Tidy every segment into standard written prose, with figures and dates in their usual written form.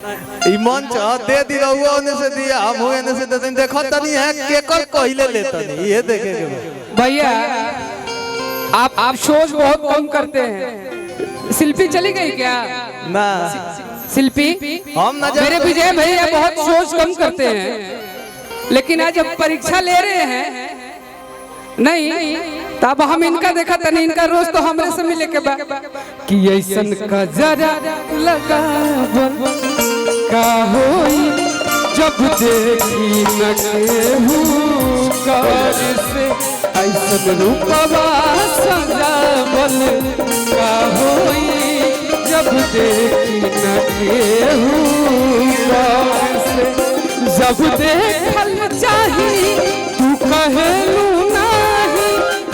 मंच दे दी रहुआ ने से दिया हम हुए ने से दे देखो तनी है केकर कहिले लेतनी ये देखे के भैया आप शोज बहुत कम करते हैं। शिल्पी चली गई क्या? ना शिल्पी हम ना मेरे विजय भैया बहुत शोज कम करते हैं, लेकिन आज जब परीक्षा ले रहे हैं नहीं तब हम इनका देखा था नहीं, इनका रोज तो हमरे से मिले के कि ऐसन का जरा लगा का होई जब देखी न केहू कर से ऐसन रूपवा सजावल का होई जब देखी न केहू कर से जब देखल चाही तू कहेलू नहीं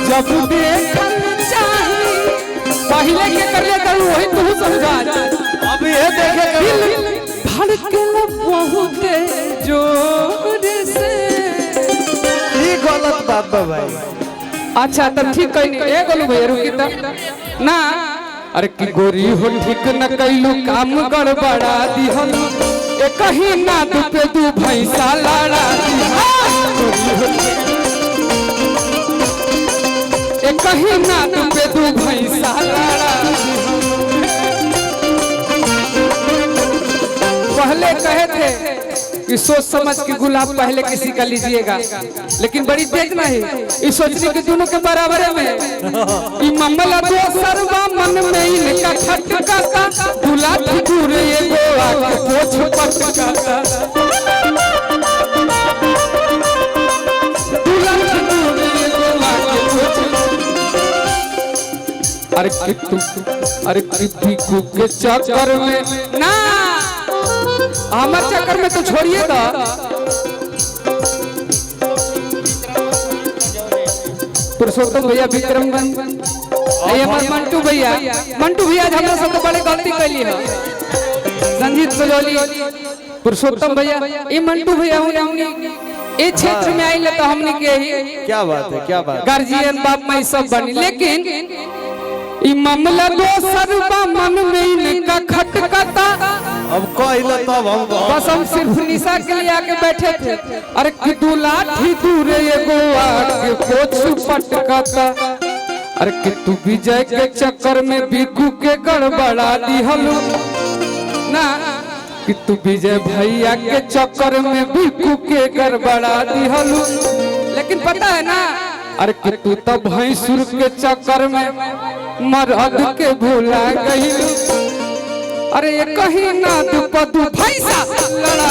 जब देखल चाही पहले के कर ले करू वही तू समझा अब ये देखे दिल धड़कन बहुत जोर से ये गलत बात बा भाई। अच्छा तब ठीक कहीं नहीं ए गोलू भैया रुकी तब ना अरे की गोरी हो ठीक न कैलू काम गड़बड़ा दिहल ए कहीं ना तू पे तू भैंसा लड़ा ए कहीं ना तू पे तू भैंसा लड़ा पहले कहे थे कि सोच समझ के गुलाब पहले किसी का लीजिएगा, लेकिन बड़ी तेज नहीं इस सोचने के दोनों के बराबर में मामला दो सरवा मन में इनका खटका का गुलाब दूर ये गोवा के पोछ पटका गुलाब दूर ये गोवा के पोछ अरे कितू के चक्कर में ना हमार चक्कर में तो छोड़िए था। पुरुषोत्तम भैया विक्रमगंज मंटू भैया हमरा सब तो बड़े गलती कैली है। संजीत सजोली पुरुषोत्तम भैया ये मंटू भैया ये क्षेत्र में आई तो हमने के ही क्या बात है क्या बात गार्जियन बाप माई सब बनी, लेकिन ई मामला दोसर बा मन में इनका खटकता अब कहले तब हम बस हम सिर्फ निशा के लिए आके बैठे थे। अरे कि दू लाठी दूर एगो आके पोछ पटकाता अरे कि तू विजय के चक्कर में बिकू के गड़बड़ा दिहलू ना कि तू विजय भैया के चक्कर में बिकू के गड़बड़ा दिहलू, लेकिन पता है ना अरे कि तू तो भैंसुर के चक्कर में मरद के भूला गई अरे ये कहीं ना तू पदू भैंसा लड़ा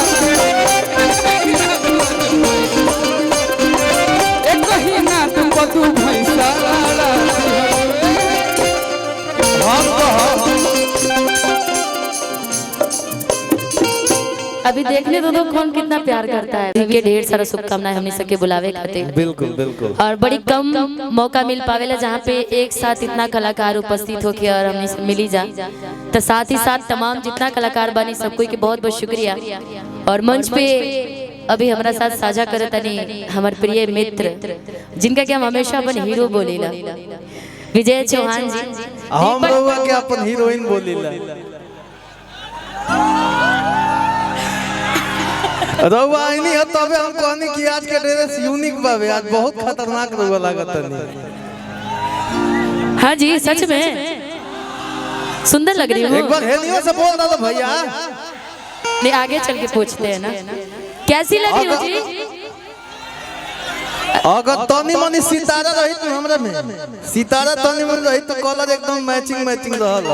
ये कहीं ना तू पदू भैंसा लड़ा अभी देखने दो कौन कितना प्यार करता है। के ढेर सारा शुभकामनाएं हमने सबके बुलावे खातिर बिल्कुल बिल्कुल और बड़ी कम मौका मिल पावेला जहाँ पे एक साथ इतना कलाकार उपस्थित होके और हमने मिली जा तो साथ ही साथ तमाम जितना कलाकार बनी सबको के बहुत बहुत शुक्रिया। और मंच पे अभी हमारा साथ साझा करे तनी हमारे प्रिय मित्र जिनका कि हम हमेशा अपन हीरो बोलीला विजय चौहान जी, हम लोग के अपन हीरोइन बोलीला रउआ आईनी है तबे हम कहनी कि आज के ड्रेस यूनिक बावे, आज बहुत खतरनाक रउआ लागत नहीं। हाँ जी सच में सुंदर लग रही हो। एक बार हेलियो से बोल दो भैया। नहीं आगे चल के पूछते हैं ना कैसी लगी हो जी? अगर तनी मनी सितारा रही तो हमरा में सितारा तनी मनी रही तो कलर एकदम मैचिंग रहल।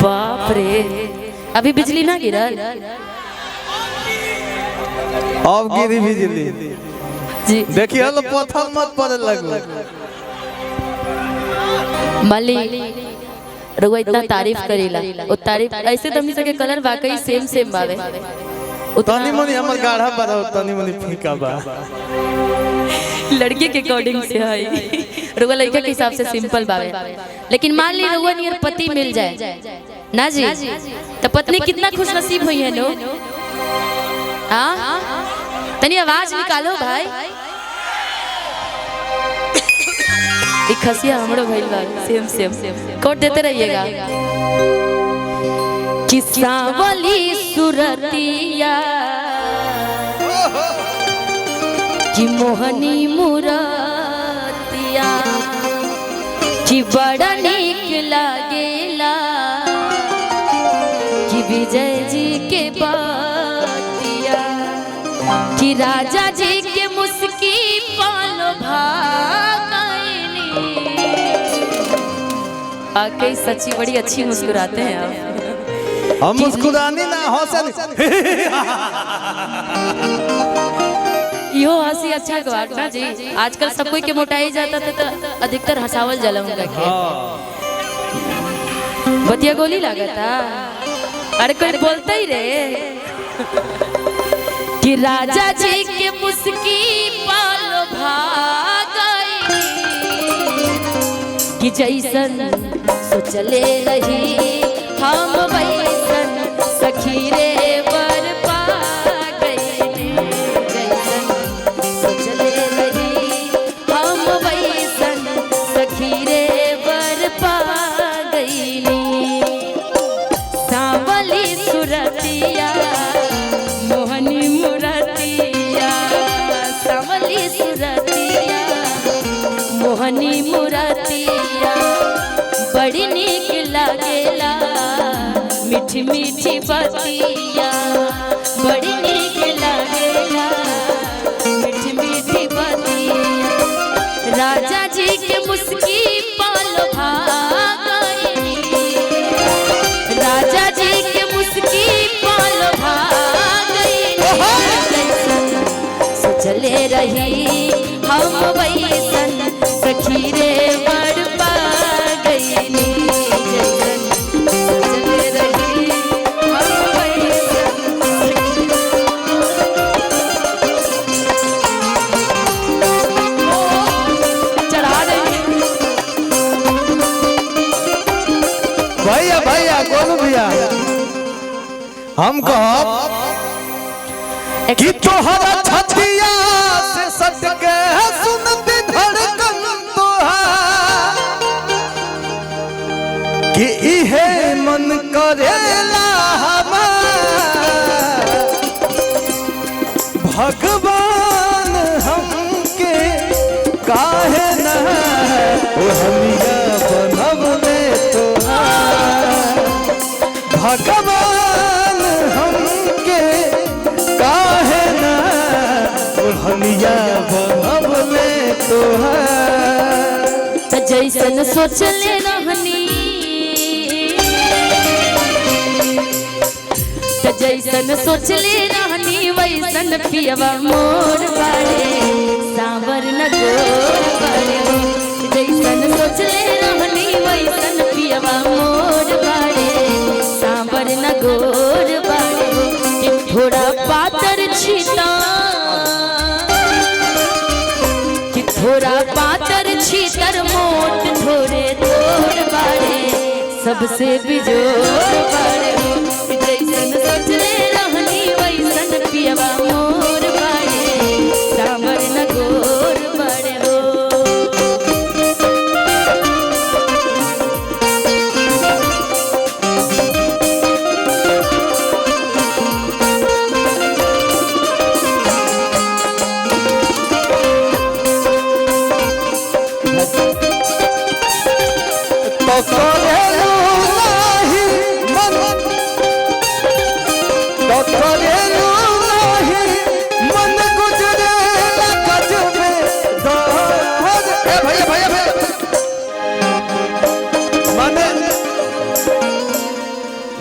बाप रे अभी बिजली ना गिरल? अब गिरी बिजली जी देखिए हलो पत्थर मत पड़े लगो। मली रउआ इतना तारीफ करेला ओ तारीफ ऐसे तो हमनी सके कलर वाकई सेम बावे तनी मनी हमर गाढ़ा बा तनी मनी फीका बा लड़के के अकॉर्डिंग से है रउआ लड़का के हिसाब से सिंपल बावे, लेकिन मान ली रउआ नियर पति मिल जाए ना जी तो पत्नी कितना खुशनसीब हुई है नो। हाँ तनी आवाज निकालो भाई। एक खसिया हमरो भइल बा सेम कोड देते रहिएगा। कि सांवली सुरतिया कि मोहनी मुरतिया कि बड़ा नीक लागेला कि विजय जी के बतिया कि राजा जी के मुस्की पालो भागैली। आके सच्ची बड़ी अच्छी मुस्कुराते हैं आप। हम मुस्कुरानी ना हौसल यो हंसी अच्छा गवाट ना जी। आजकल सब कोई के मोटाई जाता था तो अधिकतर हंसावल जलम रखे बतिया गोली लागता। अरे कोई बोलता ही रे कि राजा जी के मुस्की पालो भागई कि जैसन सोचले रही हम वैसन सखी रे बर पा गईली। जैसन सोचले रही हम वैसन सखी रे बर पा गईली। सांवली सुरतिया मोहनी मुरतिया सांवली सुरतिया मोहनी मुरतिया बड़ी नीक लागेला मीठी मीठी बतिया बड़ी नीक लागेला मीठी मीठी बतिया। राजा जी के मुस्की पालो भागैली राजा जी के मुस्की पालो भागैली। सोचले रही हम वैसन सखी रे बड़ पा गईली। जैसन सोचले रही हम वैसन चढ़ा देंगे। भैया भैया गोलू भैया हम कहब कि तोहरा छतिया से सट के सुनती धड़कन तोहार कि इहे मन करेला हमार भगवान हमके काहे न हमिया बनवले तोहार भगवान हमके काहे न हमिया बनवले तोहार। जैसन सोचले रहनी जैसन सोचले रहनी वैसन पियवा मोर बाड़े सांवर न गोर बाड़े। जैसन सोचले रहनी वैसन पियवा मोर बाड़े सांवर न गोर बाड़े। थोड़ा पातर छिता कि थोड़ा पातर छीतर मोट थोड़े थोड़ बाड़े सबसे बिजोड़ बाड़े। जैसन सोचले रहनी वैसन पियवा मोर बाड़े सांवर न गोर बाड़े हो।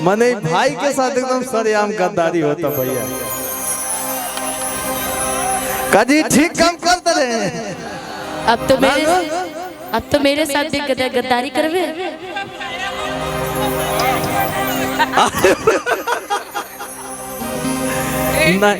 मने भाई के साथ एकदम सरेआम गद्दारी होता भैया। काजी ठीक काम करते रहे। अब तो मेरे साथ भी गद्दारी करवे। नहीं